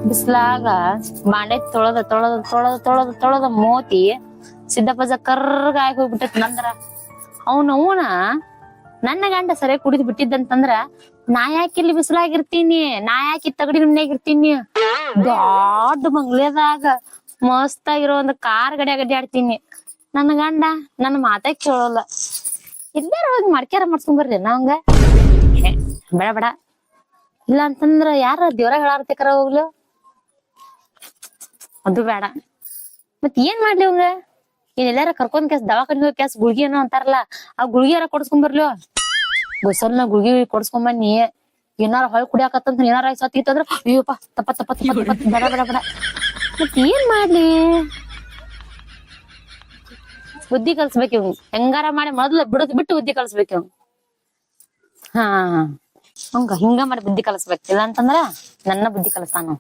ಬಿಸ್ಲಾಗ ಬಾಂಡೆ ತೊಳದ ಮೋತಿ ಸಿದ್ದಪ್ಪಜ ಕರ್ಗಾಗಿ ಹೋಗ್ಬಿಟ್ಟತ್ ನಂದ್ರ ಅವನ ನನ್ನ ಗಂಡ ಸರಿ ಕುಡಿದ್ ಬಿಟ್ಟಿದ್ದಂತಂದ್ರ ನಾ ಯಾಕಿಲ್ಲಿ ಬಿಸಿಲಾಗಿರ್ತೀನಿ, ನಾ ಯಾಕೆ ತಗಡಿ ಮನ್ಯಾಗಿರ್ತೀನಿ, ದೊಡ್ಡ ಬಂಗ್ಲೆದಾಗ ಮಸ್ತ್ ಆಗಿರೋ ಒಂದ್ ಕಾರ್ ಗಡಿ ಆಡ್ತೀನಿ. ನನ್ನ ಗಂಡ ನನ್ನ ಮಾತಾ ಕೇಳೋಲ್ಲ. ಇಲ್ಲಾರ ಹೋಗಿ ಮಡ್ಕ್ಯಾರ ಮಾಡ್ಸ್ಕೊಂಬರ್ಲಿ ನಾವಂಗ ಬೇಡ ಇಲ್ಲ ಅಂತಂದ್ರ ಯಾರ ದೇವ್ರ ಹೇಳಾರ್ತಿಕರ ಹೋಗ್ಲು, ಅದು ಬೇಡ. ಮತ್ ಏನ್ ಮಾಡ್ಲಿ ಅವಂಗ? ಎಲ್ಲಾರ ಕರ್ಕೊಂಡ್ ಕೆಸ್ ದವಾಖಾನೆ ಹೋಗಿ ಕೆಸ್ ಗುಳ್ಗಿ ಏನೋ ಅಂತಾರಲ್ಲ, ಆ ಗುಳ್ಗಿ ಯಾರ ಕೊಡ್ಸ್ಕೊಂಬರ್ಲಿ. ಬಸಲ್ನ ಗುಳ್ಗಿ ಕೊಡ್ಸ್ಕೊಂಬನ್ನಿ. ಏನಾರ ಹೊಳ್ ಕುಡಿಯಾಕತ್ತಂತ ಏನಾರ ಸತ್ತಿತ್ತಂದ್ರ ಅಯ್ಯಪ್ಪ ತಪ್ಪ ಬೇಡ. ಮತ್ ಏನ್ ಮಾಡ್ಲಿ? ಬುದ್ಧಿ ಕಲ್ಸ್ಬೇಕು ಇವ್ ಹೆಂಗಾರ ಮಾಡಿ ಮೊದ್ಲು ಬಿಡದ್ ಬಿಟ್ಟು ಬುದ್ಧಿ ಕಲ್ಸ್ಬೇಕು ಇವ್. ಹಾ ಹಿಂಗ ಮಾಡಿ ಬುದ್ಧಿ ಕಲಸ್ಬೇಕು. ಇಲ್ಲ ಅಂತಂದ್ರ ನನ್ನ ಬುದ್ಧಿ ಕಲಸ್ತಾನ.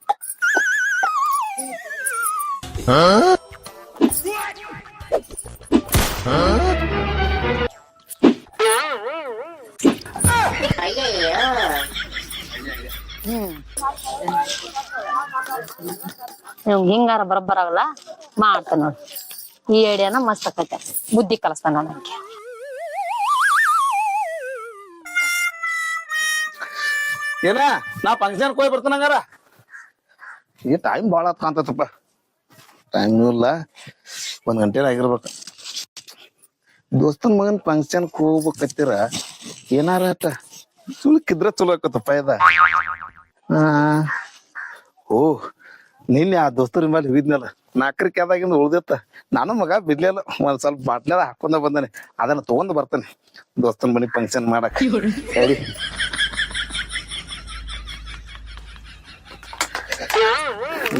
ಹಿಂಗಾರ ಬರಬರಾಗಲ್ಲ ಮಾಡ್ತಾನ ನೋಡ್. ಈ ಐಡಿಯಾನ ಮಸ್ತ್ ಆಕೈತೆ. ಬುದ್ಧಿ ಕಲಸ್ತಾನ ನನಗೆ. ಏನ ನಾ ಫಂಕ್ಷನ್ ಹೋಗಿ ಬರ್ತಾನಂಗಾರ. ಈ ಟೈಮ್ ಬಾಳ ಕಾಂತಪ್ಪ. ಟೈಮ್ ಇಲ್ಲ, 1 ಗಂಟೆ ಆಗಿರ್ಬೇಕ. ದೋಸ್ತನ್ ಮಗನ್ ಫಂಕ್ಷನ್ ಹೋಗ್ಬೇಕತ್ತೀರ ಏನಾರ ಸುಳ್ಕಿದ್ರ ಚಲೋ ಆಕತ್ತಪ್ಪ ಇದ. ಓ ನಿನ್ನೆ ಆ ದೋಸ್ತರ ಮೇಲೆ ಹೋಗಿದ್ನಲ್ಲ, 4 ಕ್ಯಾದಾಗಿಂದ ಉಳ್ದಿತ್ತ. ನಾನು ಮಗ ಬಿಡ್ಲಿಲ್ಲ, ಒಂದ್ ಸ್ವಲ್ಪ ಬಾಟ್ಲೆದ ಹಾಕೊಂಡ ಬಂದಾನೆ. ಅದನ್ನ ತಗೊಂಡ್ ಬರ್ತಾನೆ ದೋಸ್ತನ್ ಮನಿ ಫಂಕ್ಷನ್ ಮಾಡಕ್. ಸರಿ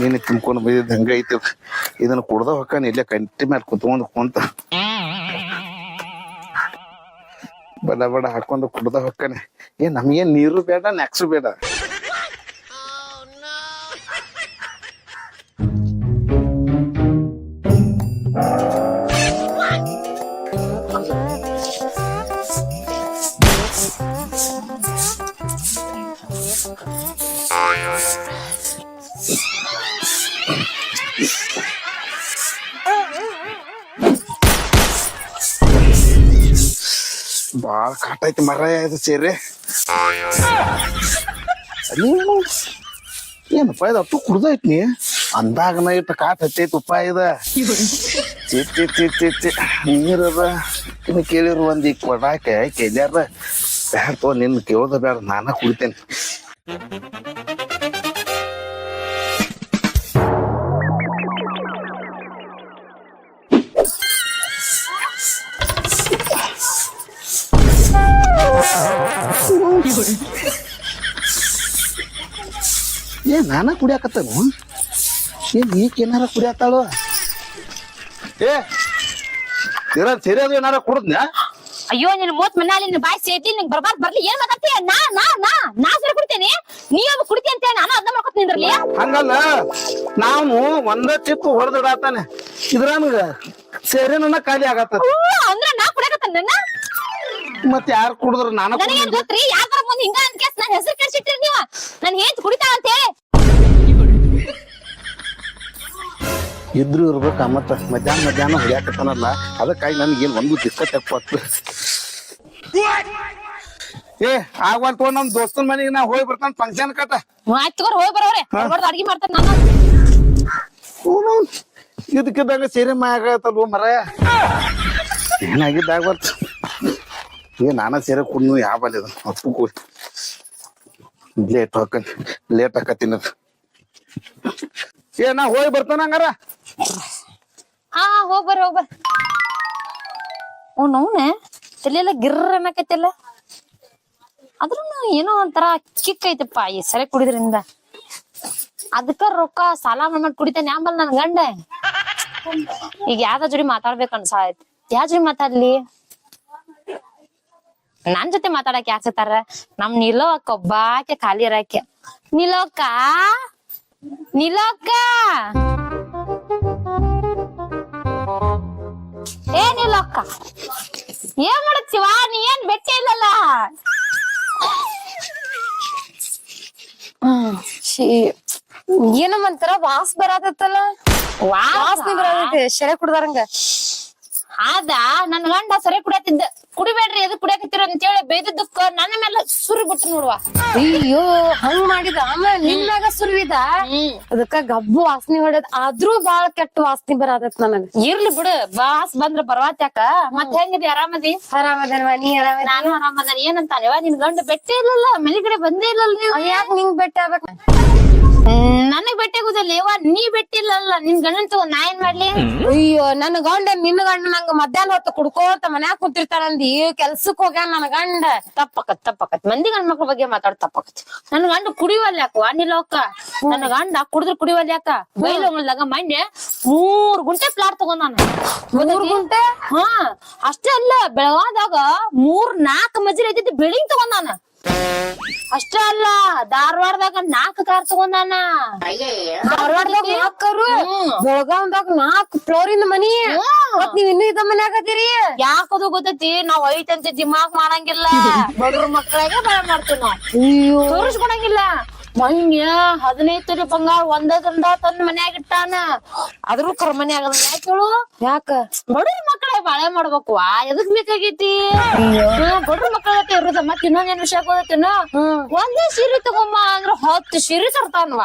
ನೀನ್ ತುಂಬ್ಕೊಂಡು ಬೈದಿದ್ ಹಂಗ ಐತಿ. ಇದನ್ನ ಕುಡ್ದ ಹೊಕ್ಕಾನ ಇಲ್ಲೇ ಕಂಟಿ ಮೇಲೆ ಕುಂತ ಬಡ ಹಾಕೊಂಡು ಕುಡ್ದ ಹೊಕ್ಕಾನೆ. ನಮ್ಗೇನ್ ನೀರು ಬೇಡ, ನೆಕ್ಸು ಬೇಡ. ಬಾಳ ಕಾಟ ಐತಿ ಮರ ಇದು ಸೇರಿ. ಏನಪ್ಪ ಇದು ಅಟ್ಟು ಕುಡ್ದೈತಿ. ಅಂದಾಗನ ಇಟ್ಟು ಕಾಟ ಹತ್ತೈತಿ ಉಪ್ಪ ಇದ. ಚಿಚ್ಚಿ ನೀರದ ಕೇಳಿರು ಒಂದ್ ಈಗ ಕೊಡಾಕ ಕೇಳ್ಯಾರ. ಬ್ಯಾಡ ತೋ, ನಿನ್ ಕೇಳೋದ ಬೇಡ, ನಾನ ಕುಡಿತೇನೆ. ನಾನ ಕುಡಿಯಾಕತ್ತನು. ಈಕೇನಾರ ಕುಡಿಯತ್ತಾಳು. ಸರಿ ಅದು ಏನಾರ ಕುಡದ್ನ? ಅಯ್ಯೋ ನಿನ್ ಮೂತ್ ಮನಾಲಿ ನಿನ್ ಬಾಯ್ ಸೇತಿ ನಿಂಗ್ ಬರ್ಬಾರ್ದು ಬರ್ಲಿ. ಏನ್ ಮಾತಾಡ್ತೀಯ? ನಾ ಸರಿ ಕುಡಿತೇನೆ, ನೀವ್ ಕುಡಿತಿ ಅಂತ ನಾನು ಅದನ್ನ ಮಾಡ್ಕೊತ ನಿಂದ್ರಲಿ. ಹಂಗಲ್ಲ, ನಾನು ಒಂದ ಚಿಪ್ಪು ಹೊಡೆದಿಡಾತಾನೆ. ಇದ್ರಾಗ ಸೇರಿ ನನ್ನ ಖಾಲಿ ಆಗತ್ತ. ಅಂದ್ರ ನಾ ಕುಡಿಯಾಕತ್ತ ಮತ್ ಯಾರು ಕುಡಿದ್ರ? ನಾನು ಗೊತ್ತ್ರಿ ಯಾರ ಮುಂದ್ ಹಿಂಗ ಅಂತ ಕೇಸ್ ನನ್ ಹೆಸರು ಕೆಡ್ಸಿಟ್ರಿ ನೀವ. ನನ್ ಏನ್ ಕುಡಿತಾ ಅಂತ ಹೇಳಿ ಇದ್ರು ಇರ್ಬೇಕ. ಮತ್ತ ಮಧ್ಯಾಹ್ನ ಹೊಡ್ಯಾಕತ್ತಾನಲ್ಲ, ಅದಕ್ಕಾಗಿ ನನ್ಗೇನ್ ಒಂದು ದಿಕ್ಕತ್ತು. ಆಗವಲ್ತು, ನಮ್ ದೋಸ್ತನ್ ಮನೆಗೆ ನಾ ಹೋಗಿ ಬರ್ತಾನ ಫಂಕ್ಷನ್ ಕಟ್ಟ. ಆಯ್ತು ಹೋಗಿ ಬರೋರೆ ಅಡ್ಗಿ ಮಾಡ್ತಾನ. ನಾನು ಇದಕ್ಕಿದ್ದಾಗ ಸೇರಿ ಮಾಯಾಗತ್ತಲ್ವ ಮರ. ಏನಾಗಿದ್ದಾಗ ಬರ್ತ ನಾನ ಸೇರೆ ಕುಡ್ನು ಯಾವ ಬಲ್ಲ ಅಪ್ಪು ಲೇಟ್ ಹಾಕತ್ತಿನದ. ನಾ ಹೋಗಿ ಬರ್ತಾನ ಹಂಗಾರ. ಹಾ ಹೋಗ್ಬರ್ರಿ. ನೋವ್ನ ತಲೆಯೆಲ್ಲ ಗಿರ್ರ ಅನ್ನಕತ್ತಿಲ್ಲ. ಆದ್ರೂ ಏನೋ ಒಂಥರ ಕಿಕ್ ಐತಪ್ಪ ಈ ಸರಿ ಕುಡಿದ್ರಿಂದ. ಅದಕ್ಕ ರೊಕ್ಕ ಸಾಲ ಮಾಡಿ ಕುಡಿತೇನೆ ಆಂಬಲ್ ನನ್ ಗಂಡ. ಈಗ ಯಾವ್ದ ಜೋಡಿ ಮಾತಾಡ್ಬೇಕು ಅನ್ಸಾಯ್ತು. ಯಾವ ಜೋಡಿ ಮಾತಾಡ್ಲಿ? ನನ್ ಜೊತೆ ಮಾತಾಡಕ್ ಯಾಕೆ ಸಿಗ್ತಾರ? ನಮ್ ನಿಲೋಕ್ಕ ಒಬ್ಬಾಕೆ ಖಾಲಿ ಇರಾಕೆ. ನಿಲೋಕ್ಕ ಏನಿಲ್ಲಕ್ಕ, ಏನ್ ಮಾಡತ್ತೀವ? ನೀ ಏನ್ ಬೆಟ್ಟ ಇಲ್ಲಲ್ಲ. ಶೀ ಏನೋ ಒಂಥರ ವಾಸ್ ಬರಾತತ್ತಲ್ಲ ವಾಸನೆ ಬರಾತೈತಿ ಶರೆ ಕುಡ್ದಾರಂಗ ಆದ ನನ್ ಗಂಡ ಸರಿ ಕುಡಿಯತ್ತಿದ್ದ ಕುಡಿಬೇಡ್ರಿ ಎದಕ್ ಕುಡಿಯಕತ್ತೀರ ಅಂತೇಳಿ ಬೈದಿದ್ದಕ್ಕ ನನ್ನ ಮೇಲೆ ಸುರಿ ಬಿಟ್ಟು ನೋಡುವ. ಅಯ್ಯೋ ಹಂಗ್ ಮಾಡಿದ ಆಮೇಲೆ ನಿನ್ ಮ್ಯಾಗ ಸುರ್ವಿದ ಅದಕ್ಕ ಗಬ್ಬು ವಾಸನೆ ಹೊಡೆದ್ ಆದ್ರೂ ಬಾಳ ಕೆಟ್ಟ ವಾಸನೆ ಬರಾತತ್ ನನಗ. ಇರ್ಲಿ ಬಿಡು ಬಾಸ್ ಬಂದ್ರ ಬರ್ವಾತ್ಯಾಕ ಮತ್ ಹೆಂಗದಿ ಆರಾಮದಿ? ಆರಾಮದಲ್ವಾ ನೀ ಆರಾಮ? ನಾನು ಆರಾಮದ. ಏನಂತಾನೆವ ನಿನ್ ಗಂಡ ಬೆಟ್ಟೆ ಇಲ್ಲಲ್ಲ ಮನೆ ಕಡೆ ಬಂದೇ ಇಲ್ಲಲ್ಲ ನೀವು? ಯಾಕೆ ನಿಂಗ್ ಬೆಟ್ಟ ಆಗ್ಬೇಕ? ನನಗ್ ಬೆಟ್ಟೆ ಆಗುದಿಲ್ಲ ಯವ್ವ, ನೀ ಬೆಟ್ಟಿಲ್ಲಲ್ಲ ನಿನ್ ಗಂಡನ್ ತಗೋ ನಾ ಏನ್ ಮಾಡ್ಲಿ? ಅಯ್ಯೋ ನನ್ ಗಂಡ ನಿನ್ನ ಗಂಡ ನಂಗ ಮಧ್ಯಾಹ್ನ ಹೊತ್ತು ಕುಡ್ಕೋತ ಮನ್ಯಾಗ ಕುಂತಿರ್ತಾರಂದಿ ಕೆಲ್ಸಕ್ ಹೋಗ್ಯಾನ ನನ್ ಗಂಡ. ತಪ್ಪಕತ್ ಮಂದಿ ಗಂಡ ಮಕ್ಳ ಬಗ್ಗೆ ಮಾತಾಡ್ ತಪ್ಪಕತ್. ನನ್ ಗಂಡ ಕುಡಿವಲ್ ಯಾಕ ನಿಲ್ಲೋಕ? ನನ್ನ ಗಂಡ ಕುಡಿದ್ರ ಕುಡಿವಲ್ ಯಾಕ? ಬೈಲೊಂಗಲ್ದಾಗ ಮೊನ್ನೆ 3 ಗುಂಟೆ ಪ್ಲಾಟ್ ತಗೊಂಡ್ 3 ಗುಂಟೆ? ಹಾ ಅಷ್ಟೇ ಅಲ್ಲ, ಬೆಳಗಾದಾಗ 3-4 ಮಜ್ರಿ ಐತಿ ಬಿಲ್ಡಿಂಗ್ ತಗೊಂಡ್ ಅಷ್ಟೇ ಅಲ್ಲ, ಧಾರವಾಡದಾಗ 4 ಕಾರ್ ತಗೊಂಡಾನ. ಧಾರವಾಡದಾಗ 4 ಕಾರು, ಬೆಳಗಾವ್ದಾಗ 4 ಫ್ಲೋರಿನ ಮನಿ. ಮತ್ ನೀವ್ ಇನ್ನೂ ಇದ ಮನ್ಯಾಗ ಅದೀರಿ? ಯಾಕದು ಗೊತ್ತೈತಿ, ನಾವ್ ಐತಂತ ದಿಮಾಕ್ ಮಾಡಂಗಿಲ್ಲ. ಬಡ್ರ ಮಕ್ಕಳಿಗೆ ಭಯ ಮಾಡ್ತೀವಿ ನಾವ್. ಅಯ್ಯೋ ತೋರಿಸ್ಕೊಡಂಗಿಲ್ಲ. ಮೊನ್ನೆ 15 ತೊಲಿ ಬಂಗಾರ ಒಂದರಿಂದ ತಂದ್ ಮನ್ಯಾಗ ಇಟ್ಟಾನ. ಅದ್ರೂ ಕರ್ಮನೆ ಆಗದ. ಯಾಕೇಳು? ಯಾಕ? ಬಡ್ರ ಮಕ್ಕಳೇ ಬಾಳೆ ಮಾಡ್ಬೇಕು. ಎದಕ್ ಬೇಕಾಗೈತಿ? ಬಡ್ರ ಮಕ್ಕಳಕ್ಕೆ ಇರುದ. ಮತ್ ಇನ್ನೊಂದೇನ್ ವಿಷಯ ಗೊತ್ತೇನ? ಒಂದೇ ಸೀರೆ ತಗೊಂಬ ಅಂದ್ರ 10 ಸೀರೆ ತರ್ತಾನವ.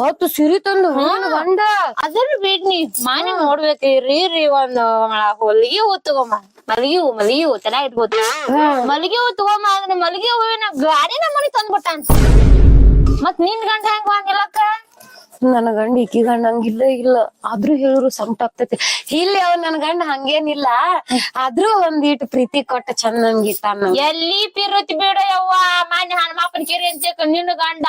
10 ಸೀರೆ ತಂದು ಗಂಡ ಅದನ್ನ ಬಿಡ್ನಿ ಮಾನಿ ನೋಡ್ಬೇಕ್ರಿ ಒಂದ್ ಹೊಲಿಗೆ ಹೂ ತಗೊಂಬ. ಮಲ್ಲಿಗೆ ಹೂ ಚೆನ್ನಾಗಿರ್ಬೋದು. ಮಲ್ಲಿಗೆ ಹೂ ತಗೊಂಬ ಅಂದ್ರೆ ಮಲ್ಲಿಗೆ ಹೂವಿನ ಗಾಡಿನ ಮನಿ ತಂದ್ಬಿಟ್ಟ ಅಂತ. ಮತ್ ನಿನ್ ಗಂಡ ಹೆಂಗ ಹಂಗಿಲ್ಲಕ್ಕ? ನನ್ ಗಂಡ ಈಕಿ ಗಂಡ ಹಂಗಿಲ್ಲ ಇಲ್ಲ ಆದ್ರೂ ಹೇಳಿದ್ರು ಸಂಕಟ ಆಗ್ತೈತಿ. ಇಲ್ಲಿ ಅವ್ ನನ್ ಗಂಡ ಹಂಗೇನಿಲ್ಲ, ಆದ್ರೂ ಒಂದೀಟ್ ಪ್ರೀತಿ ಕೊಟ್ಟ ಚಂದಂಗಿಟ್ಟಾನ. ಎಲ್ಲಿ ಪಿರುತಿ ಬೇಡ ಯವ್ವ. ಮಾನ್ಯ ಹನುಮಪ್ಪನ ಕೆರೆ ಅಂತ ನಿನ್ನ ಗಂಡ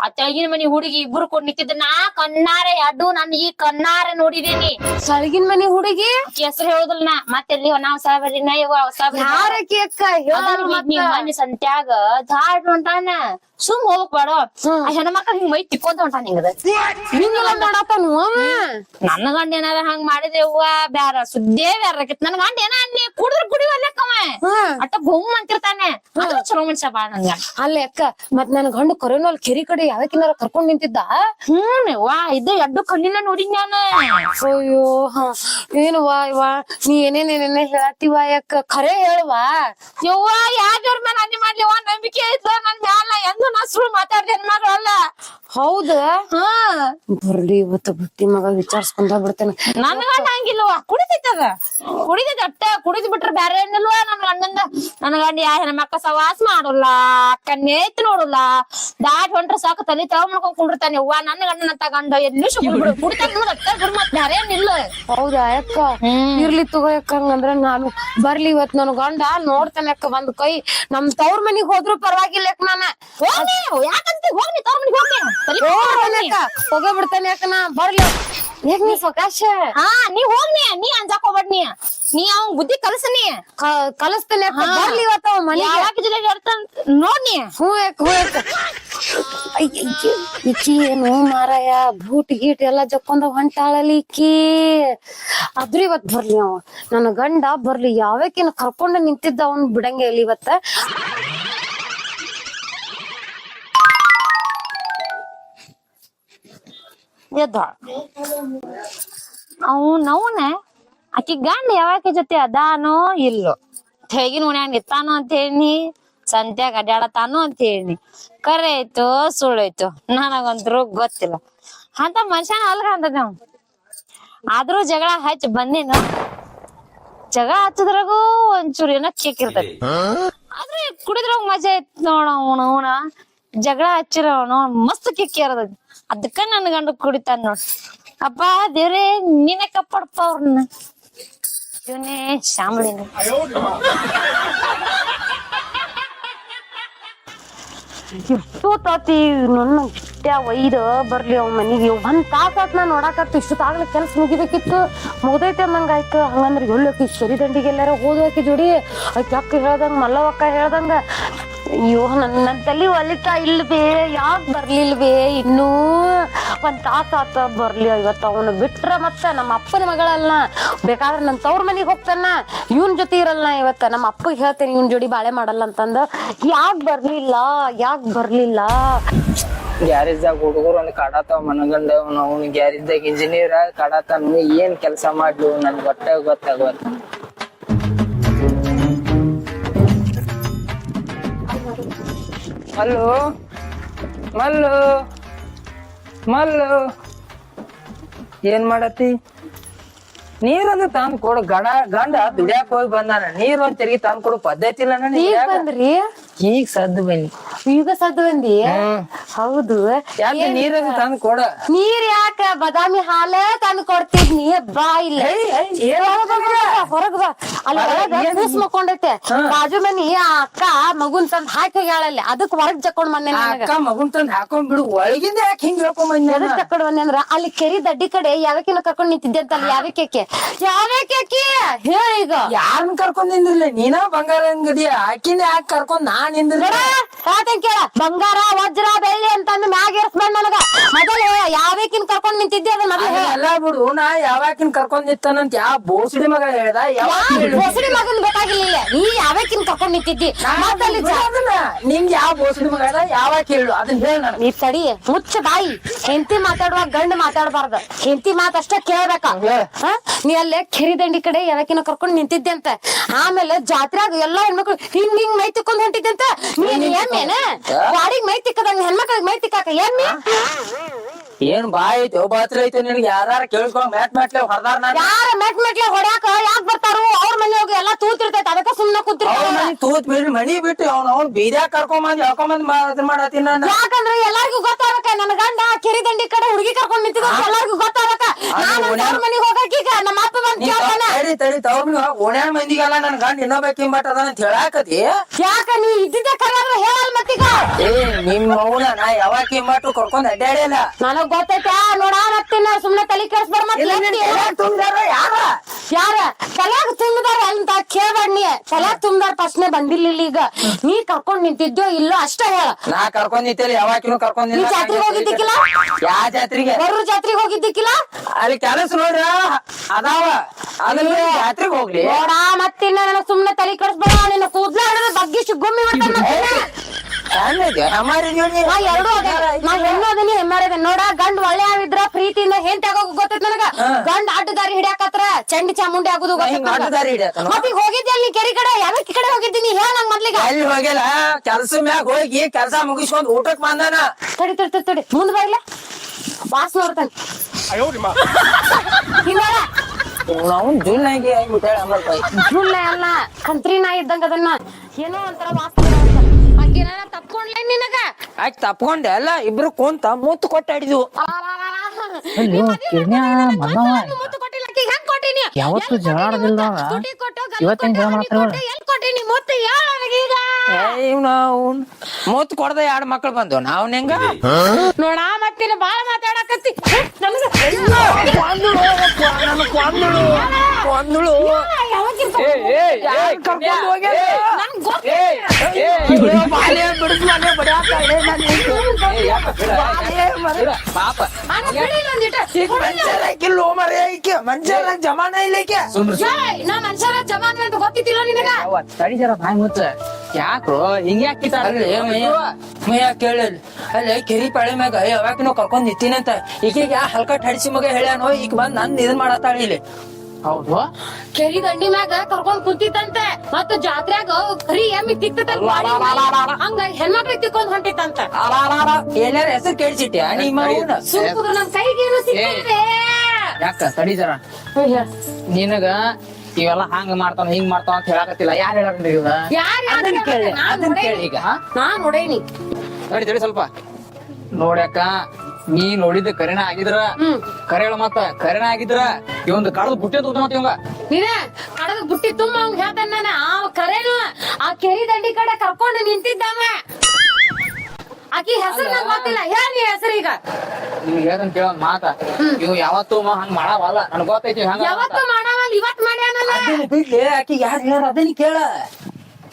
ಆ ತೆಳಗಿನ ಮನಿ ಹುಡುಗಿ ಇಬ್ರು ಕೊಂಡ್ ನಿಂತಿದ್ದ ನಾ ಕಣ್ಣಾರೆ ಅಡ್ಡು ನನ್ ಈ ಕಣ್ಣಾರೆ ನೋಡಿದೀನಿ. ಸಳಗಿನ ಮನಿ ಹುಡುಗಿ ಹೆಸರು ಹೇಳುದಿಲ್ಲ ನಾ. ಮತ್ತೆಲ್ಲಿ ನಾವ್ ಸಾಬರಿನ ಯಾರಕಿ ಅಕ್ಕ ಮನೆ ಸಂತ್ಯಾಗ ಧಾಡ್ ಹೊಂಟಾನ. ಸುಮ್ ಹೋಗಕ್ ಬೇಡ. ಆ ಹೆಣ್ಮಕ್ಳ ಹಿಂಗ್ ಮೈ ತಿಕ್ಕೊಂತ ಹೊಂಟಾನ. ಹಿಂಗೆಲ್ಲ ಮಾಡಾತಾನು ಅವ. ನನ್ನ ಗಂಡ ಏನಾರ ಹಂಗ್ ಮಾಡಿದ್ರೆ ಹೂವ ಬ್ಯಾರ ಸುದ್ದೇ ಬ್ಯಾರಕಿತ್. ನನ್ ಗಂಡ ಏನ ಅನ್ನಿ ಕುಡಿದ್ರ ಕುಡಿವಲ್ಲಕ್ಕವ ಅಟ್ಟ ಬೊಮ್ಮ ಅಂತಿರ್ತಾನೆ. ಅದ್ರ ಚಲೋ ಮನುಷ್ಯ ಬಾ ನನ್ಗ. ಅಲ್ಲೇ ಅಕ್ಕ ಮತ್ ನನ್ ಗಂಡ ಕೊರೋನಾ ಕೆರಿ ಕಡೆ ಯಾವಕಿನಾರ ಕರ್ಕೊಂಡ್ ನಿಂತಿದ್ದ. ವಾ ಇದು ಎಡ್ಡು ಕಣ್ಣಿನ ನೋಡಿದ್ ನಾನು. ಅಯ್ಯೋ ಹ ಏನು ವಾ ನೀ ಏನೇನೇನೇನೇ ಹೇಳತ್ತೀವ ಯಾಕ ಖರೆ ಹೇಳುವಾ. ಯವ್ವ ಯಾವ್ದ್ರ ಮೇಲೆ ಅನ್ನಿ ಮಾಡ್ಲಿವ ನಂಬಿಕೆ ಐತ್ಲ ನನ್ ಮ್ಯಾಲ. ಎಂದು ನಾ ಸುಳ್ಳು ಮಾತಾಡ್ದೆ ಹೆಣ್ಮಗಳಲ್ಲ. ಹೌದ ಬರ್ಲಿ ಇವತ್ತು ಬುಟ್ಟಿ ಮಗ ವಿಚಾರ್ಸ್ಕೊಂಡ ಬಿಡ್ತೇನೆ. ನನ್ ಗಂಡ ಹಂಗಿಲ್ವಾ, ಕುಡಿತೈತದ ಕುಡಿತೈತಿ ಅಟ್ಟ. ಕುಡಿದ್ ಬಿಟ್ರ ಬ್ಯಾರೆ ಏನಿಲ್ವಾ ನನ್ ಗಂಡಂದ. ನನ್ ಗಂಡ ಯಾ ಹೆಣ್ಮಕ್ಕ ಸವಾಸ ಮಾಡೋಲ್ಲ, ಕಣ್ಣೇತ್ ನೋಡಲ್ಲ. ದಾಟ್ ಹೊಂಟ್ರ ಸಾಕು ತಲೆ ತಾವ್ ಮಾಡ್ಕೊಂಡ್ ಕುಂಡಿರ್ತಾನೆ. ಅವ್ವ ನನ್ನ ಗಂಡನಂತ ಗಂಡ ಎಲ್ಲಿ ಕುಡಿತಾನ ಅಟ್ಟ ಬಿಡ್. ಮತ್ ಬ್ಯಾರೆ ಏನಿಲ್ಲ. ಹೌದಾ ಅಕ್ಕ? ಇರ್ಲಿ ತಗೋ ಅಕ್ಕ. ಹಂಗಂದ್ರ ನಾನು ಬರ್ಲಿ ಇವತ್ ನನ್ ಗಂಡ ನೋಡ್ತಾನೆ ಅಕ್ಕ. ಒಂದ್ ಕೈ ನಮ್ ತವ್ರ ಮನಿಗ್ ಹೋದ್ರು ಪರವಾಗಿಲ್ಲ ಅಕ್ಕ. ನಾನ ಯಾಕಂತ ಹೋಗ್ನಿ ತವ್ರ ಮನಿಗ್ ಹೋಗೇ ಬಿಡ್ತಾನೆ ಅಕ್ಕ. ನಾ ಬರ್ಲಿ ಯಾಕ ನೀ ಸಕಾಶ? ಹಾ ನೀ ಹೋಗ್ನಿ, ನೀ ಅಂಜಾಕ್ ಹೋಗ್ಬೇಡ್ನಿ. ನೀ ಅವ್ನ್ ಬುದ್ಧಿ ಕಲಸನಿ. ಕಲಿಸ್ತೇನೆ ಅಕ್ಕ. ಬರ್ಲಿ ಇವತ್ತ ಮನಿ ನೋಡ್ನಿ. ಹ್ಞೂ ಅಕ್ಕ ಹ್ಞೂ ಅಕ್ಕ. ಇಕ್ಕಿ ಏನು ಮಾರಾಯ ಬೂಟ್ ಗೀಟ್ ಎಲ್ಲಾ ಜಕ್ಕೊಂಡ ಹೊಂಟಾಳಲ್ಲಿ ಇಕ್ಕಿ. ಆದ್ರೂ ಇವತ್ ಬರ್ಲಿ ಅವ ನನ್ನ ಗಂಡ ಬರ್ಲಿ. ಯಾವಕಿನ ಕರ್ಕೊಂಡ ನಿಂತಿದ್ದ ಅವ್ನ್ ಬಿಡಂಗೆ ಇಲ್ಲ ಇವತ್ತ. ಅವನ ಆಕಿ ಗಂಡ ಯಾವಾಕಿ ಜೊತೆ ಅದಾನೋ ಇಲ್ಲೋ, ತೆಗಿನ ಉಣ್ಯಾಂಗ ಇತ್ತಾನೋ ಅಂತ ಹೇಳಿ, ಸಂತ್ಯಾಗ ಅಡ್ಯಾಡತಾನೋ ಅಂತ ಹೇಳಿ. ಕರೆ ಐತೋ ಸುಳ್ಳೈತೋ ನನಗಂತರೂ ಗೊತ್ತಿಲ್ಲ. ಅಂತ ಮನುಷ್ಯನ ಅಲ್ಗ ಅಂತದ ನಾವು. ಆದ್ರೂ ಜಗಳ ಹಚ್ಚಿ ಬಂದಿನ. ಜಗಳ ಹಚ್ಚದ್ರಾಗೂ ಒಂಚೂರು ಏನೋ ಕೇಕ್ ಇರ್ತೈತಿ. ಆದ್ರೆ ಕುಡಿದ್ರಾಗ ಮಜಾ ಐತ್ ನೋಡ. ಅವನ ಜಗಳ ಹಚ್ಚಿರ ಮಸ್ತ್ ಕಿಕ್ಕಿ ಇರತೈತಿ. ಅದಕ್ಕ ನನ್ ಗಂಡ ಕುಡಿತಾನ ನೋಡ್. ಅಪ್ಪ ದೇವ್ರೇ ನೀನೆ ಕಪ್ಪಡಪ್ಪ ಅವ್ರನ್ನ. ಇವನೇ ಶಾಮಳಿನ. ಇಷ್ಟೊತ್ತಾತಿ ನನ್ನ ಇಷ್ಟ ಒಯ್ದ ಬರ್ಲಿ ಅವ್ ಮನಿಗೆ. ಒಂದ್ ತಾಸಾತ್ ನಾ ನೋಡಾಕತ್ತು. ಇಷ್ಟೊತ್ತಾಗ್ಲಿ ಕೆಲ್ಸ ಮುಗಿಬೇಕಿತ್ತು. ಮುಗ್ದೈತೆ ಅನ್ನಂಗಾಯ್ತು. ಹಂಗಂದ್ರ ಎಲ್ಲಾಕಿ ಸರಿ ದಂಡಿಗೆಲ್ಲಾರ ಹೋದ್ವಾಕಿ ಜೋಡಿ ಆಕಿ ಅಕ್ಕ ಹೇಳ್ದಂಗ ಮಲ್ಲವಕ್ಕ ಹೇಳ್ದಂಗ. ಅಯ್ಯೋ ನನ್ ತಲಿ ಒಲಿತಾ ಇಲ್ವೇ, ಯಾಕ್ ಬರ್ಲಿಲ್ವೇ ಇನ್ನೂ? ಒಂದ್ ತಾಸಾತ ಬರ್ಲಿ. ಇವತ್ತ ಅವನು ಬಿಟ್ರ ಮತ್ತ ನಮ್ಮ ಅಪ್ಪನ ಮಗಳಲ್ಲ. ಬೇಕಾದ್ರೆ ನನ್ ತವ್ರ ಮನಿಗ್ ಹೋಗ್ತಾನ, ಇವನ್ ಜೊತೆ ಇರಲ್ಲ. ಇವತ್ತ ನಮ್ಮ ಅಪ್ಪಗ್ ಹೇಳ್ತೇನೆ ಇವನ್ ಜೋಡಿ ಬಾಳೆ ಮಾಡಲ್ಲ ಅಂತಂದ. ಯಾಕ್ ಬರ್ಲಿಲ್ಲ? ಗ್ಯಾರೇಜ್ದಾಗ ಹುಡುಗರು ಒಂದ್ ಕಾಡತಾವ ಮನಗಂಡ ಅವ್ನು ಗ್ಯಾರೇಜ್ದಾಗ ಇಂಜಿನಿಯರ್ ಕಾಡತಾನು ಏನ್ ಕೆಲಸ ಮಾಡ್ಲು ನನ್ ಗೊತ್ತಾಗವತ್ ಮಲ್ಲು ಮಲ್ಲು ಮಲ್ಲು ಏನ್ ಮಾಡತ್ತಿ ನೀರೊಂದು ತಂದ್ ಕೊಡು ಗಂಡ ದುಡ್ಯಾಕ್ ಹೋಗಿ ಬಂದಾನ ನೀರ್ ಒಂದ್ ತಿರ್ಗಿ ತಂದ್ ಕೊಡು ಪದ್ಧತಿ ಇಲ್ಲ ಈಗ ಬಂದ್ರಿ ಈಗ ಸದ್ದು ಬನ್ನಿ ಈಗ ಸದ್ದು ಬಂದಿ ಹೌದು ಯಾಕೆ ನೀರೊಂದು ತಂದ್ ಕೊಡ ನೀರ್ ಯಾಕ ಬಾದಾಮಿ ಹಾಲ ತಂದು ಕೊಡ್ತಿದ್ನಿ ಬಾ ಇಲ್ಲ ಹೊರಗ್ ಬಾ ಅಲ್ಲಿ ಒಳಗ ಕೂಸ್ ಮಕ್ಕೊಂಡೈತೆ ಬಾಜು ಮನಿ ಆ ಅಕ್ಕ ಮಗುನ್ ತಂದ್ ಹಾಕಿ ಹೋಗ್ಯಾಳಲ್ಲಿ ಅದಕ್ ಹೊರಗ್ ಜಕ್ಕೊಂಡ್ ಬಂದೆ ಅಕ್ಕ ಮಗುನ್ ತಂದ್ ಹಾಕೊಂಡ್ ಬಿಡು ಒಳಗಿಂದ ಯಾಕೆ ಹಿಂಗ್ ಹೇಳ್ಕೊಂಡ್ ಬಂದ ಎದಕ್ ತಕೊಂಡ್ ಬಂದೆ ಅಂದ್ರ ಅಲ್ಲಿ ಕೆರಿ ದಡ್ಡಿ ಕಡೆ ಯಾವಕಿನ ಕರ್ಕೊಂಡ್ ನಿಂತಿದ್ದೆ ಅಂತ ಅಲ್ಲಿ ಯಾವಕ್ಕೆ ಹೇಳ ಈಗ ಯಾರನ್ ಕರ್ಕೊಂಡ್ ನಿಂದಿರ್ಲಿ ನೀನ ಬಂಗಾರ ಅಂಗಡಿ ಆಕಿನ ಯಾಕೆ ಕರ್ಕೊಂಡ್ ನಾನ್ ನಿಂದಿರ್ಲಿ ಕೇಳ ಬಂಗಾರ ವಜ್ರ ಬೆಳ್ಳಿ ಅಂತಂದು ಮ್ಯಾಗ ಏರ್ಸ್ಬೇಡ ನನಗ ಮೊದಲ ಯಾವಕಿನ್ ಕರ್ಕೊಂಡ್ ನಿಂತಿದ್ದೆ ಅದ ಮೊದಲ ಎಲ್ಲ ಬಿಡು ನಾ ಯಾವಾಕಿನ್ ಕರ್ಕೊಂಡ್ ನಿಂತಾನಂತ ಯಾವ ಬೋಸಡಿ ಮಗ ಹೇಳ್ದ ಬೋಸಡಿ ಮಗನ್ ಬೇಕಾಗಿಲ್ಲ ನೀ ಯಾವಕಿನ್ ಕರ್ಕೊಂಡ್ ನಿಂತಿದ್ದಿ ನಿಂಗ್ ಯಾವ ಬೋಸಡಿ ಮಗ ಹೇಳ್ದ ಯಾವಾಗ ಹೇಳು ಅದನ್ನ ಹೇಳ ನೀ ತಡಿ ಮುಚ್ಚ ಬಾಯಿ ಹೆಂಡತಿ ಮಾತಾಡುವಾಗ ಗಂಡ ಮಾತಾಡ್ಬಾರ್ದ ಹೆಂಡತಿ ಮಾತ್ ಅಷ್ಟ ಕೇಳ್ಬೇಕ ನೀ ಅಲ್ಲೇ ಕೆರಿ ದಂಡಿ ಕಡೆ ಯಾವಕಿನ ಕರ್ಕೊಂಡ್ ನಿಂತಿದ್ದೆ ಅಂತ ಆಮೇಲೆ ಜಾತ್ರೆಯಾಗ ಎಲ್ಲಾ ಹೆಣ್ಮಕ್ಳು ಹಿಂಗ್ ಹಿಂಗ್ ಮೈ ತಿಕ್ಕೊಂಡ್ ಹೊಂಟಿದ್ದೆ ಅಂತ ನೀನ್ ಎಮ್ಮೆನ ಗಾಡಿಗ್ ಮೈ ತಿಕ್ಕದಂಗ ಹೆಣ್ಮಕ್ಳಿಗೆ ಮೈ ತಿಕ್ಕಾಕ ಎಮ್ಮೆ ಏನ್ ಬಾಯ್ ಐತಿ ಒಬ್ಬ ಹತ್ರ ಐತೆ ನಿನಗೆ ಯಾರು ಕೇಳಿಸ್ಕೊಂಡ್ ಮ್ಯಾಟ್ಲೆ ಹೊರದಾರ ನಾನು ಯಾರ ಮೆಟ್ಲೆ ಹೊಡ್ಯಾಕ ಯಾಕ್ ಬರ್ತಾರೋ ಅವ್ರ ಮನೆ ಹೋಗಿ ಎಲ್ಲಾ ತೂತಿರ್ತೈತಿ ಅದಕ್ಕ ಸುಮ್ನೆ ಕೂತಿರ್ತಾರ ತೂತ್ ಬಿಡ್ರಿ ಮನಿ ಬಿಟ್ಟು ಅವ್ನ್ ಬೀದ್ಯಾಗ ಕರ್ಕೊಂಡ್ ಹೇಳ್ಕೊಂಡ್ ಮಾಡತ್ತೀನಿ ನಾನು ಯಾಕಂದ್ರೆ ಎಲ್ಲಾರ್ಗು ಗೊತ್ತಾಗಕ ನನ್ನ ಗಂಡ ಕೆರಿ ದಂಡಿ ಕಡೆ ಹುಡುಗಿ ಕರ್ಕೊಂಡ್ ನಿಂತಿದ್ದ ಎಲ್ಲಾರ್ಗು ಗೊತ್ತಾಗಕ ನಾನು ಮನಿಗ್ ಹೋಗಕೀಗ ನಮ್ಮ ಅಪ್ಪ ಬಂದ್ ಕೇಳ್ತಾನ ತಡಿ ತವ್ರ ಓಣ್ಯಾನ ಮಂದಿಗೆಲ್ಲ ನನ್ ಗಂಡ ಇನ್ನೊಬ್ಬ ಬಟ್ ಅದ ಅಂತ ಹೇಳಾಕತಿ ಯಾಕ ನೀ ಇದ್ದಿದ್ದೆ ಕರೆಯಾದ್ರೆ ಹೇಳಲ್ ಮತ್ತೀಗ ಏ ನಿಮ್ಮ ಅವನ ನಾ ಯಾವಾಗ ಕಿಂಬಟ್ಟು ಕರ್ಕೊಂಡ್ ಅಡ್ಡಾಡಿಲ್ಲ ನನಗ್ ಗೊತ್ತೈತೆ ನೋಡ ಮತ್ತಿನ ಸುಮ್ನೆ ತಲೆ ಕೆಡಿಸ್ಬಾರ ಯಾರ ತಲೆಯಾಗ ತುಂಬಿದಾರ ಅಂತ ಕೇಳ್ಬೇಡ ನೀ ತಲೆಯಾಗ ತುಂಬಿದಾರ ಪ್ರಶ್ನೆ ಬಂದಿಲ್ಲ ಈಗ ನೀ ಕರ್ಕೊಂಡ್ ನಿಂತಿದ್ಯೋ ಇಲ್ಲೋ ಅಷ್ಟೇ ಹೇಳ ನಾ ಕರ್ಕೊಂಡ್ ನಿಂತೇಳಿ ಯಾವಾಕಿನೂ ಕರ್ಕೊಂಡ್ ನೀ ಜಾತ್ರೆಗೆ ಹೋಗಿದ್ದಿಕ್ಕಿಲ್ಲ ಯಾವ ಜಾತ್ರೆಗೆ ಬರೋ ಜಾತ್ರೆಗೆ ಹೋಗಿದ್ದಿಕ್ಕಿಲ್ಲ ಅಲ್ಲಿ ಕೆಲಸ ನೋಡ್ರ ಅದಾವ ಅದ್ರ ಜಾತ್ರೆಗೆ ಹೋಗ್ಲಿ ನೋಡ ಮತ್ತಿನ್ನ ನನಗ್ ಸುಮ್ನೆ ತಲೆ ಕೆಡಿಸ್ಬೇಡ ನಿನ್ನ ಕೂದ್ಲ ಹಿಡಿದು ಬಗ್ಗೆ ಗುಮ್ಮಿ ನಾ ಎರಡು ಅದೇ ನಾ ಹೆಣ್ಣು ಅದೀನಿ ಹೆಮ್ಮಾರ ನೋಡ ಗಂಡ್ ಒಳ್ಳೆ ಆಗಿದ್ರ ಪ್ರೀತಿಯಿಂದ ಹೆಂಡತಿ ಆಗೋಕ್ ಗೊತ್ತೈತ್ ನನಗ ಗಂಡ್ ಅಡ್ಡದಾರಿ ಹಿಡಿಯಾಕತ್ರ ಚಂಡಿ ಚಾಮುಂಡಿ ಆಗುದು ಮತ್ತೆ ಹೋಗಿದ್ದೆ ಅಲ್ಲಿ ಕೆರೆ ಕಡೆ ಯಾವ ಕಡೆ ಹೋಗಿದ್ದೀನಿ ಹೇಳ ನಂಗ್ ಮೊದ್ಲಿಗೆ ಅಲ್ಲಿ ಹೋಗಿಲ್ಲ ಕೆಲ್ಸ ಮ್ಯಾಗ ಹೋಗಿ ಕೆಲ್ಸ ಮುಗಿಸ್ಕೊಂಡ್ ಊಟಕ್ ಬಂದಾನ ತಡಿ ತಡಿ ತಡಿ ತಡಿ ಮುಂದ್ ಬರ್ಲ ವಾಸ್ ನೋಡ್ತಾನೆ ನಾವು ಜೂನ್ ನಾಯಿಗೆ ಆಗ್ಬಿಟ್ಟಾಳ ಜುಲ್ಲ ಅಲ್ಲ ಕಂತ್ರಿ ನಾ ಇದ್ದಂಗ ಅದನ್ನ ಏನೋ ಒಂಥರ ವಾಸ್ ತಪ್ಕೊಂಡ್ಲೇ ನಿನಗ ಆಯ್ತು ತಪ್ಕೊಂಡೆ ಅಲ್ಲ ಇಬ್ರು ಕುಂತ ಮೂತ್ ಕೊಟ್ಟಾಡಿದ್ವು ಯಾವತ್ತು ಜಗಳ ಆಡೋದಿಲ್ಲ ಇವತ್ತೇನ್ ಜಗಳ ಮಾಡ್ತಾರ ಮೂತ್ ಕೊಡದ ಎರಡ್ ಮಕ್ಳು ಬಂದು ನಾವ್ ಹೆಂಗ ನೋಡ ಮತ್ತಿನ ಬಾಳ ಮಾತಾಡಕತ್ತಿ ಕೊಂದಳು ಕರ್ಕೊಂಡ್ ಹೋಗ್ಯಾರ ಮನುಷ್ಯರ ಜಮಾನ ಇಲ್ಲಕ್ಕೆ ನಾ ಮನುಷ್ಯರ ಜಮಾನ ಅಂತ ಗೊತ್ತಿತ್ತಿಲ್ಲ ನಿನಗ ತಡಿಜರ ಬಾಯ್ ಮುಚ್ಚ ಯಾಕ್ರೋ ಹಿಂಗ ಮೈಯ ಕೇಳಲ್ ಅಲ್ಲ ಕೆರಿ ಪಾಳೆ ಮ್ಯಾಗ ಯಾವಾಗ ನಾವು ಕರ್ಕೊಂಡ್ ನಿಂತೀನಂತ ಈಗೀಗ ಹಲ್ಕಟ್ ಹಡಿಸಿ ಮಗ ಹೇಳ್ಯಾನೋ ಈಗ ಬಂದ್ ನನ್ ಇದನ್ ಮಾಡತ್ತಾಳ ಇಲ್ಲಿ ಹೌದು ಕೆರಿ ದಂಡಿ ಮ್ಯಾಗ ಕರ್ಕೊಂಡ್ ಕುಂತಿತ್ತಂತೆ ಮತ್ತ ಜಾತ್ರೆಯಾಗ ಕರಿ ಎಮ್ಮಿ ತಿಕ್ತಂತ ಹಂಗ ಹೆಣ್ಮಕ್ಳಿಗೆ ತಿಕ್ಕೊಂಡ್ ಹೊಂಟಿತ್ತಂತ ಎಲ್ಲಾರ ಹೆಸರು ಕೇಳಿಸಿಟ್ಟೆ ನಿಮ್ಮ ಸುಮ್ಕುದ್ರ ನನ್ ಕೈಗೆ ಏನು ಸಿಕ್ಕಿದೆ ಯಾಕ ತಡಿಜರ ನಿನಗ ಇವೆಲ್ಲ ಹಂಗ ಮಾಡ್ತಾನ ಹಿಂಗ್ ಮಾಡ್ತಾವ ಅಂತ ಹೇಳಕತ್ತಿಲ್ಲ ಯಾರು ಹೇಳಕ್ರಿ ಅದನ್ನ ಕೇಳಿ ಈಗ ನಾ ನೋಡೇನಿ ತಡಿ ಸ್ವಲ್ಪ ನೋಡ್ಯಾಕ ನೀ ನೋಡಿದ ಕರೆನ ಆಗಿದ್ರ ಕರೆಗಳ ಮತ್ತ ಕರೆನ ಆಗಿದ್ರ ಇವಂದು ಕಡದ ಬುಟ್ಟಿ ಅಂತ ಮತ್ತ ಇವಂಗ ನೀನ ಕಡದ ಬುಟ್ಟಿ ತುಂಬ ಅವ್ನ್ ಹೇಳ್ತಾನ ನಾನು ಆ ಕರೆನು ಆ ಕೆರಿ ದಂಡಿ ಕಡೆ ಕರ್ಕೊಂಡು ನಿಂತಿದ್ದಾವ ಆಕಿ ಹೆಸರು ನಂಗೆ ಗೊತ್ತಿಲ್ಲ ಹೇಳ ನೀ ಹೆಸರು ಈಗ ನಿಮ್ಗೆ ಹೇಳ್ದಂತ ಕೇಳ ಮಾತ ಇವ್ ಯಾವತ್ತು ಹಂಗ ಮಾಡವಲ್ಲ ನನ್ಗ ಗೊತ್ತೈತಿ ಯಾವತ್ತು ಮಾಡವಲ್ಲ ಇವತ್ ಮಾಡ್ಯಾನ ಬಿಡ್ಲಿ ಆಕಿ ಯಾರು ಹೇಳ ಅದನ್ನ ಕೇಳ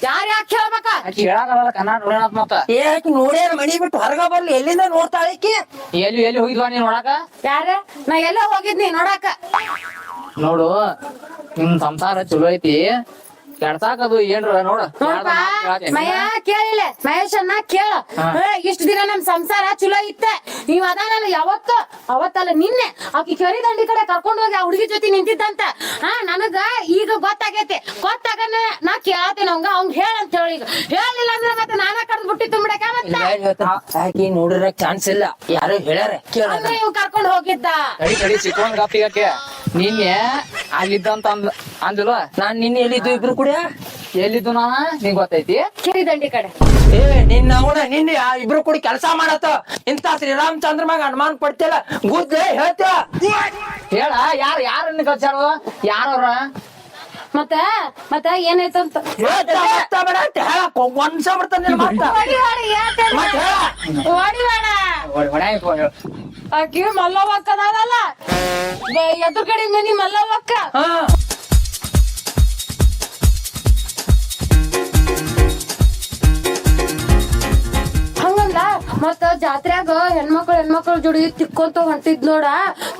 ಯಾರ್ ಯಾಕೆ ಹೇಳ್ಬೇಕ ಆಕಿ ಹೇಳಾಗಲ್ಲ ಕನ್ನಡ ನೋಡ ಮತ್ತ ಆಕಿ ನೋಡ್ಯಾರ ಮನಿ ಬಿಟ್ಟು ಹೊರಗ ಬರ್ಲಿ ಎಲ್ಲಿಂದ ನೋಡ್ತಾಳ ಆಕಿ ಎಲ್ಲಿ ಹೋಗಿದ್ವಾ ನೀ ನೋಡಾಕ ಯಾರ ನಾ ಎಲ್ಲ ಹೋಗಿದ್ನಿ ನೋಡಾಕ ನೋಡು ನಿಮ್ ಸಂಸಾರ ಚಲೋ ಐತಿ ಕೆಡ್ಸಾಕದು ಏನ್ರ ನೋಡ ನೋಡ್ಪಾ ಮಯ ಕೇಳಿಲ್ಲ ಮಹೇಶನ್ನ ಕೇಳ ಇಷ್ಟ ದಿನ ನಮ್ ಸಂಸಾರ ಚಲೋ ಇತ್ತ ನೀವ್ ಅದಾನಲ್ಲ ಅವತ್ತಲ್ಲ ನಿನ್ನೆ ಆಕಿ ಕೆರಿ ದಂಡಿ ಕಡೆ ಕರ್ಕೊಂಡ್ ಹೋಗಿ ಆ ಹುಡುಗಿ ಜೊತೆ ನಿಂತಿದ್ದಂತ ನನಗ ಈಗ ಗೊತ್ತಾಗೈತಿ ಗೊತ್ತಾಗನ ನಾ ಕೇಳತ್ತೇನೆ ಅವ್ನ್ ಹೇಳಂತ ಹೇಳಿ ಈಗ ಹೇಳಿಲ್ಲ ಅಂದ್ರೆ ಮತ್ತೆ ನಾನ ಕಡ್ದ್ ಬಿಟ್ಟಿ ತುಂಬಿಡಕ ಆಕಿ ನೋಡಿರ ಚಾನ್ಸ್ ಇಲ್ಲ ಯಾರು ಹೇಳ್ಯಾರ ಕೇಳ ಅಂದ್ರೆ ಇವ್ ಕರ್ಕೊಂಡ್ ಹೋಗಿದ್ದ ಕಡಿ ಸಿಕ್ಕೊಂಡ್ ಗಾಪಿಗಕ್ಕೆ ನಿನ್ನೆ ಅಲ್ಲಿದ್ದಂತ ಅಂದಿಲ್ವ ನಾನ್ ನಿನ್ನೆ ಎಲ್ಲಿದ್ದು ಇಬ್ರು ಕೂಡ ಎಲ್ಲಿದ್ದು ನಾ ನಿಂಗ್ ಗೊತ್ತೈತಿ ಕೆರಿ ದಂಡಿ ಕಡೆ ನಿನ್ನ ಅವನ ನಿನ್ನೆ ಇಬ್ರು ಕೂಡಿ ಕೆಲಸ ಮಾಡತ್ತ ಇಂತ ಶ್ರೀರಾಮಚಂದ್ರ ಮ್ಯಾಗ ಅನುಮಾನ ಪಡ್ತಿಲ್ಲ ಗುದ್ದೆ ಹೇಳ್ತ ಹೇಳ ಯಾರನ್ನ ಕಳ್ಸ್ಯಾರ ಯಾರವ್ರ ಮತ್ತ ಏನಾಯ್ತಂತ ಒಂದ್ಸ ಬಿಡ್ತಾನೆ ಆಕಿ ಮಲ್ಲವ್ವಕ್ಕ ಅದಾಳಲ್ಲ ಎದುರು ಕಡೆ ಮನಿ ಮಲ್ಲವ್ವಕ್ಕ ಹಂಗಂದ ಮತ್ತ ಜಾತ್ರ್ಯಾಗ ಹೆಣ್ಮಕ್ಳ ಜೋಡಿ ತಿಕ್ಕೊಂತ ಹೊಂಟಿದ್ ನೋಡ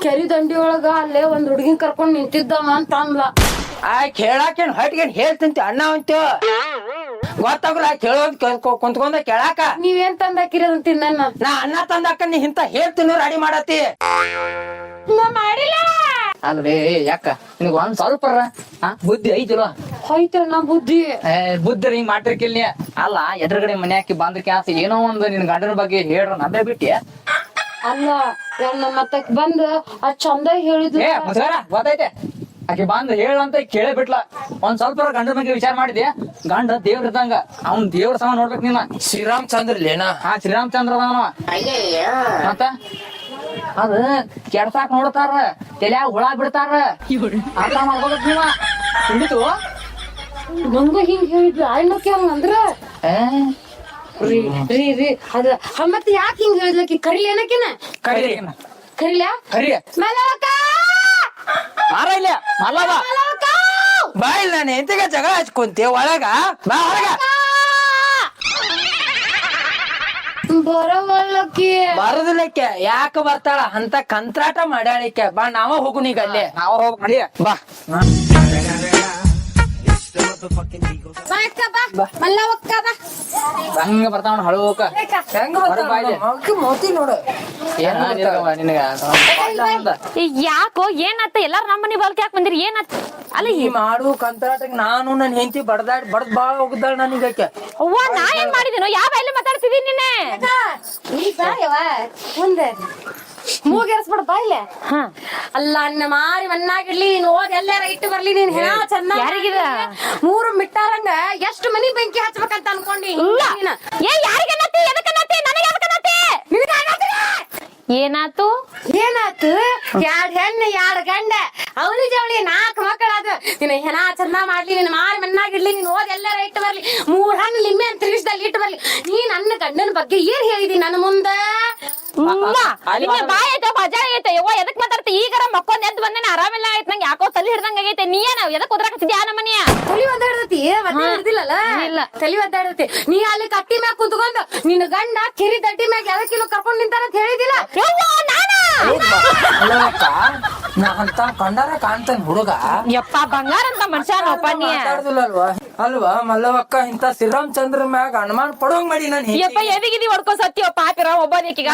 ಕೆರಿ ದಂಡಿ ಒಳಗ ಅಲ್ಲೇ ಒಂದ್ ಹುಡ್ಗಿನ್ ಕರ್ಕೊಂಡ್ ನಿಂತಿದ್ದವ ಅಂತ ಅಂದ್ಲ ಕೇಳಾಕೇನ್ ಹಟ್ಗೇನ್ ಹೇಳ್ತಂತಿ ಅಣ್ಣ ಅಂತ ಗೊತ್ತಾಗಲ್ಲ ಕೇಳೋದ್ ಕುಂತ್ಕೊಂಡ ಕೇಳಾಕ ನೀವೇನ್ ತಂದಾಕಿರಿ ಅಂತೀನಿ ನನ್ನ ನಾ ಅನ್ನ ತಂದಾಕ ನೀ ಇಂತ ಹೇಳ್ತೀನಿ ರೆಡಿ ಮಾಡತಿ ಮಾಡಿಲ್ಲ ಅಲ್ವೇ ಯಾಕ ನಿನಗ ಒಂದ್ ಸ್ವಲ್ಪ ಬುದ್ಧಿ ಐತಿಲ್ವ ಹೋಯ್ತಣ್ಣ ಬುದ್ಧಿ ಬುದ್ಧಿ ಹಿಂಗ್ ಮಾಡ್ತಿರ್ಕಿಲ್ ನೀ ಅಲ್ಲ ಎದುರುಗಡೆ ಮನೆ ಹಾಕಿ ಬಂದ್ರ ಕ್ಯಾಸ ಏನೋ ಒಂದ್ ನಿನ್ ಗಂಡನ ಬಗ್ಗೆ ಹೇಳ್ರ ನದೇ ಬಿಟ್ಟಿ ಅಲ್ಲ ಮತ್ತ ಬಂದ್ ಅದ್ ಚಂದ ಹೇಳಿದ್ಲು ಗೊತ್ತೈತೆ ಆಕೆ ಬಂದ್ ಹೇಳಂತ ಕೇಳೇ ಬಿಟ್ಲ ಒಂದ್ ಸ್ವಲ್ಪ ಗಂಡನ ಬಗ್ಗೆ ವಿಚಾರ ಮಾಡಿದೆ ಗಂಡ ದೇವ್ರ ಇದ್ದಂಗ ಅವ್ನ್ ದೇವ್ರ ಸಮ ನೋಡ್ಬೇಕು ನೀನ ಶ್ರೀರಾಮಚಂದ್ರ ಲೇನಾ ಶ್ರೀರಾಮಚಂದ್ರ ಅದಾವ ಮತ್ತ ಅದ ಕೆಡ್ಸಾಕ್ ನೋಡ್ತಾರ ತಲ್ಯಾಗ ಹುಳ ಬಿಡ್ತಾರ ಅರ್ಥ ಮಾಡ್ಕೋಬೇಕು ನೀವ ಹಿಡಿತು ನಂಗ ಹಿಂಗ್ ಹೇಳಿದ್ಲು ಆಯ್ನಕ್ಕೆ ಹಂಗಂದ್ರ ರೀ ಅದ ಮತ್ ಯಾಕೆ ಹಿಂಗ್ ಹೇಳಿದ್ಲಕಿ ಕರಿಲಿ ಏನಕಿನ ಕರಿಲ್ಯಾ ಮಲ್ಲವಕ್ಕ ಮಾರ ಇಲ್ಲ ಮಲ್ಲವ ಬಾ ಇಲ್ಲ ನಾನು ಎಂತಿಗೆ ಜಗಳ ಹಚ್ಕೊಂತೆ ಒಳಗ ಬಾ ಹೊರಗ ಬರವಲ್ಲಕ್ಕಿ ಬರದಿಲ್ಲಕ್ಕೆ ಯಾಕ ಬರ್ತಾಳ ಅಂತ ಕಂತ್ರಾಟ ಮಾಡ್ಯಾಳಿಕೆ ಬಾ ನಾವ ಹೋಗುನೀಗ ಅಲ್ಲೇ ನಾವ ಹೋಗ್ ನಡಿ ಬಾ ಹಂಗ ಬರ್ತಾವ ಹಳೋಕ ಮೋತಿ ನೋಡು ಯಾಕೋ ಏನಾತ ಎಲ್ಲಾರು ನಮ್ಮನಿ ಬಾಲ್ಕ ಯಾಕೆ ಬಂದಿರಿ ಏನಾತ ಅಲ್ಲ ಈ ಮಾಡು ಕಂತ್ರಾಟಕ್ ನಾನು ನನ್ ಹೆಂಡತಿ ಬಡ್ದ್ ಬಾಳ ಹೋಗಿದ್ದಾಳ ನನಗಕ್ಕೆ ಅವ್ವ ನಾ ಏನ್ ಮಾಡಿದೀನೋ ಯಾವ ಎಲ್ಲ ಮಾತಾಡ್ತಿದೀನಿ ನಿನ್ನೆ ಮುಂದೆ ಮೂಗೇರ್ಸ್ಬಿಡ ಬಾಯ್ಲೆ ಅಲ್ಲ ಅನ್ನ ಮಾರಿ ಮನ್ನಾಗಿರ್ಲಿ ನೀನ್ ಓದ್ ಎಲ್ಲಾರ ಇಟ್ಟು ಬರ್ಲಿ ನೀನ್ ಹೆಣ ಚೆನ್ನಾಗಿ ಯಾರಿಗಿದ ಮೂರು ಮಿಟ್ಟಾರಂಗ ಎಷ್ಟು ಮನಿ ಬೆಂಕಿ ಹಚ್ಬೇಕಂತ ಅನ್ಕೊಂಡಿ ಏನಾತು ಏನಾತು ಎರಡ್ ಹೆಣ್ಣು ಎರಡ್ ಗಂಡ ಅವಳಿ ಜವಳಿ 4 ಮಕ್ಕಳಾದ ನಿನ್ನ ಹೆಣ ಚಂದ ಮಾಡ್ಲಿ ನಿನ್ ಮಾರಿ ಮನ್ನಾಗಿರ್ಲಿ ನೀನ್ ಓದ್ ಎಲ್ಲಾರ ಇಟ್ಟು ಬರ್ಲಿ 3 ಹಣ್ಣು ಲಿಂಬೆ ಅಂತ ತಿರುಗಿಸ್ದಲ್ಲಿ ಇಟ್ಟು ಬರ್ಲಿ ನೀ ನನ್ನ ಗಂಡನ ಬಗ್ಗೆ ಏನ್ ಹೇಳಿದಿ ನನ್ನ ಮುಂದ ಬಾಯ್ ಐತೆ ಬಜಾ ಐತೆ ಯವ್ವ ಎದಕ್ ಮಾತಾಡ್ತಿ ಈಗಾರ ಮಕ್ಕೊಂದ್ ಎದ್ದು ಬಂದೇನೆ ಆರಾಮಿಲ್ಲ ಆಯ್ತು ನಂಗೆ ಯಾಕೋ ತಲೆ ಹಿಡ್ದಂಗ ಆಗೈತೆ ನೀ ಏನ ಎದಕ್ ಕುದ್ರಾಕತ್ತಿದ್ಯಾ ನಮ್ಮ ಮನೆಯ ತಲಿ ಒದ್ದಾಡ್ದತಿ ಹಿಡ್ದಿಲ್ಲಲ್ಲ ಇಲ್ಲ ತಲಿ ಒದ್ದಾಡ್ದತಿ ನೀ ಅಲ್ಲಿ ಕಟ್ಟಿ ಮ್ಯಾಗ ಕುತ್ಕೊಂಡು ನಿನ್ನ ಗಂಡ ಕೆರಿ ದಡ್ಡಿ ಮ್ಯಾಗ ಯಾವಕ್ಕಿಲೋ ಕರ್ಕೊಂಡ್ ನಿಂತಾರ ಅಂತ ಹೇಳಿದಿಲ್ಲ ನಾ ಅಂತ ಕಂಡಾರ ಕಾಣ್ತಾನ ಹುಡುಗ ಯಪ್ಪ ಬಂಗಾರ ಅಂತ ಮನುಷ್ಯನಪ್ಪ ನೀ ಅಲ್ವಾ ಮಲ್ಲವಕ್ಕ ಇಂತ ಶ್ರೀರಾಮಚಂದ್ರ ಮ್ಯಾಗ ಅನುಮಾನ ಪಡೋಂಗ್ ಮಾಡಿ ನಾನು ಯಪ್ಪ ಎದಿಗಿದಿ ಹೊಡ್ಕೊ ಸತ್ಯ ಪಾಪಿರ ಒಬ್ಬನಿಗೆ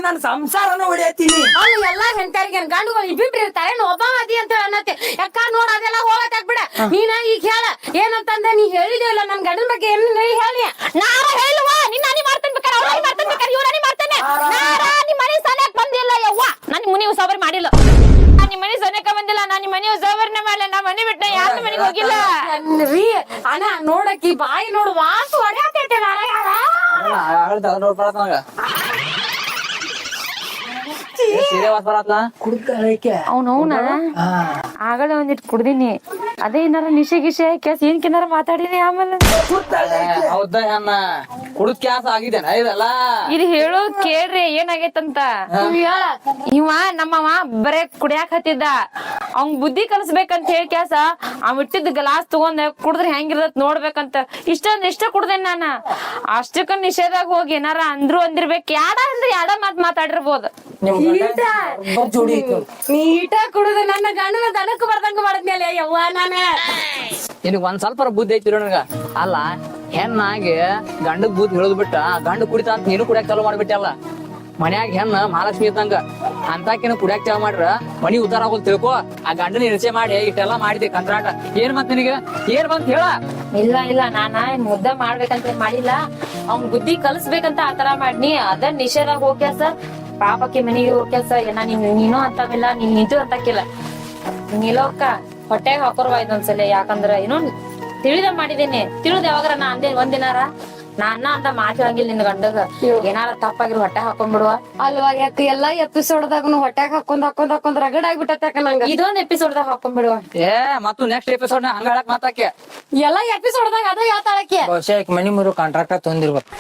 ನಾನು ಸಂಸಾರನ ಹೊಡಿಯತ್ತೀನಿ ಅಲ್ಲಿ ಎಲ್ಲಾ ಹೆಂಡರಿಗೆ ಗಂಡುಗಳು ಇಬ್ಬಿಬ್ರು ಇರ್ತಾರೆ ಒಬ್ಬ ಅದಿ ಅಂತ ಅನ್ನತ್ತೆ ಯಾಕ ನೋಡ ಅದೆಲ್ಲ ಹೋಗತ್ತಾಗ್ಬಿಡ ನೀನ ಈಗ ಹೇಳ ಏನಂತಂದ ನೀ ಹೇಳಿದಿಲ್ಲ ನನ್ ಗಂಡನ ಬಗ್ಗೆ ಏನ್ ಹೇಳಿ ನಾರ ಹೇಳುವ ನಿನ್ನ ಅನಿ ಮಾಡ್ತೇನೆ ಬೇಕಾರೆ ಅವ್ರ ಮಾಡ್ತೇನೆ ಬೇಕಾರೆ ಇವ್ರ ಅನಿ ಮಾಡ್ತೇನೆ ನಾರ ನಿಮ್ಮ ಮನೆ ಸನೇಕ್ ಬಂದಿಲ್ಲ ಯವ್ವ ನಾನು ಮುನಿ ಉಸಾಬರಿ ಮಾಡಿಲ್ಲ ನಿಮ್ಮ ಮನೆ ಸನೇಕ ಬಂದಿಲ್ಲ ನಾನು ನಿಮ್ಮ ಮನೆ ಉಸಾಬರಿನೇ ಮಾಡಲ್ಲ ನಾ ಮನೆ ಬಿಟ್ಟ ಯಾರ ಮನೆಗೆ ಹೋಗಿಲ್ಲ ರೀ ಅಣ್ಣ ನೋಡಕಿ ಬಾಯಿ ನೋಡು ವಾಸು ಹೊಡ್ಯಾತೈತೆ ನೋಡ್ಬಾರ್ದ ಅವನವನ ಆಗಲೇ ಒಂದಿಟ್ ಕುಡ್ದೀನಿ ಅದೇ ಏನಾರ ನಿಶೆ ಗಿಶೆ ಕೆಸ್ ಏನ್ಕಿನಾರ ಮಾತಾಡಿನಿ ಆಮೇಲೆ ಹೌದಾ ಅನ್ನ ಕುಡಿದ್ ಕ್ಯಾಸ ಆಗಿದ್ದೇನ ಇದೆಲ್ಲ ಇದು ಹೇಳೋದ್ ಕೇಳ್ರಿ ಏನಾಗೈತಂತ ಇವ ನಮ್ಮವ ಬರೇ ಕುಡಿಯಾಕ ಹತ್ತಿದ್ದ ಅವ್ನ್ ಬುದ್ಧಿ ಕಲಿಸ್ಬೇಕಂತ ಹೇಳಿ ಕ್ಯಾಸ ಅವ್ ಇಟ್ಟಿದ್ ಗ್ಲಾಸ್ ತಗೊಂಡ್ ಕುಡಿದ್ರೆ ಹೆಂಗಿರತ್ ನೋಡ್ಬೇಕಂತ ಇಷ್ಟ ಕುಡ್ದೇನ್ ನಾನ ಅಷ್ಟಕ್ಕ ನಿಷೇಧಾಗ ಹೋಗಿ ಏನಾರ ಅಂದ್ರು ಅಂದಿರ್ಬೇಕು ಯಾಡ ಅಂದ್ರೆ ಯಾಡ ಮಾತ್ ಮಾತಾಡಿರ್ಬೋದು ನಿಮ್ ಗಂಡ ಬರ್ ಜೋಡಿ ಐತಿ ನೀಟ ಕುಡುದು ನನ್ನ ಗಂಡನ ದನಕ್ ಬರ್ದಂಗ ಮಾಡದ್ಮೇಲೆ ಯವ್ವ ನಾನೇ ನಿನಗ್ ಒಂದ್ ಸ್ವಲ್ಪ ಬುದ್ಧಿ ಐತಿ ನನಗ ಅಲ್ಲ ಹೆಣ್ಣಾಗಿ ಗಂಡಗ್ ಬುದ್ಧಿ ಹೇಳದ್ ಬಿಟ್ಟ ಗಂಡ ಕುಡಿತ ಅಂತ ನೀನು ಕುಡಿಯಾಕ ಚಾಲು ಮಾಡ್ಬಿಟ್ಟಲ್ಲ ಮನ್ಯಾಗ ಹೆಣ್ಣ ಮಹಾಲಕ್ಷ್ಮಿ ಇದ್ದಂಗ ಅಂತಾಕಿನ ಕುಡಿಯಾಕ ಚಾಲು ಮಾಡ್ರ ಮನಿ ಉದ್ದಾರ ಆಗೋದ್ ತಿಳ್ಕೊ ಆ ಗಂಡನ ಇರಿಸೆ ಮಾಡಿ ಇಷ್ಟೆಲ್ಲಾ ಮಾಡಿದೆ ಕಂತ್ರಾಟ ಏನ್ ಮತ್ ನಿನಗ ಏನ್ ಬಂತ ಹೇಳ ಇಲ್ಲ ನಾನ ಮುದ್ದೆ ಮಾಡ್ಬೇಕಂತ ಏನ್ ಮಾಡಿಲ್ಲ ಅವ್ನ್ ಬುದ್ಧಿ ಕಲಿಸ್ಬೇಕಂತ ಆತರ ಮಾಡ್ನಿ ಅದ ನಿಷೇಧಾಗ ಹೋಗ್ಯಾಸ ಪಾಪಕ್ಕೆ ಮನೆಗೆ ಹೋಗ್ಯಾಸ ಏನ ನೀನು ಅಂತವಿಲ್ಲ ನೀನ್ ನಿಂತು ಅಂತಕ್ಕಿಲ್ಲ ನಿಲೋಕ್ಕ ಹೊಟ್ಟೆಗೆ ಹಾಕೋರ್ವ ಇದೊಂದ್ಸಲ ಯಾಕಂದ್ರ ಏನೋ ತಿಳಿದ ಮಾಡಿದೇನೆ ತಿಳಿದ ಯಾವಾಗಾರ ನಾ ಅಂದೇ ಒಂದಿನಾರ ನಾ ಅನ್ನ ಅಂತ ಮಾತಾಡಂಗಿಲ್ಲ ನಿನ್ ಗಂಡಗ ಏನಾರ ತಪ್ಪಾಗಿರ್ ಹೊಟ್ಟೆ ಹಾಕೊಂಡ್ಬಿಡುವ ಅಲ್ವಾ ಯಾಕ ಎಲ್ಲಾ ಎಪಿಸೋಡ್ದಾಗನು ಹೊಟ್ಯಾಗ ಹಾಕೊಂಡ್ ರಗಡ್ ಆಗ್ಬಿಟ್ಟತ್ತ ನಂಗ ಇದೊಂದ್ ಎಪಿಸೋಡ್ದಾಗ ಹಾಕೊಂಡ್ಬಿಡುವ ಏ ಮತ್ತು ನೆಕ್ಸ್ಟ್ ಎಪಿಸೋಡ್ ಹಂಗ ಹೇಳಕ್ ಮಾತಾಕೆ ಎಲ್ಲಾ ಎಪಿಸೋಡ್ದಾಗ ಅದ ಹೇಳ್ತಾಳಕ್ಕೆ ಬಹುಶಃ ಈಕಿ ಮನಿ ಮುರು ಕಾಂಟ್ರಾಕ್ಟ್ ತೊಂದಿರ್ಬೇಕು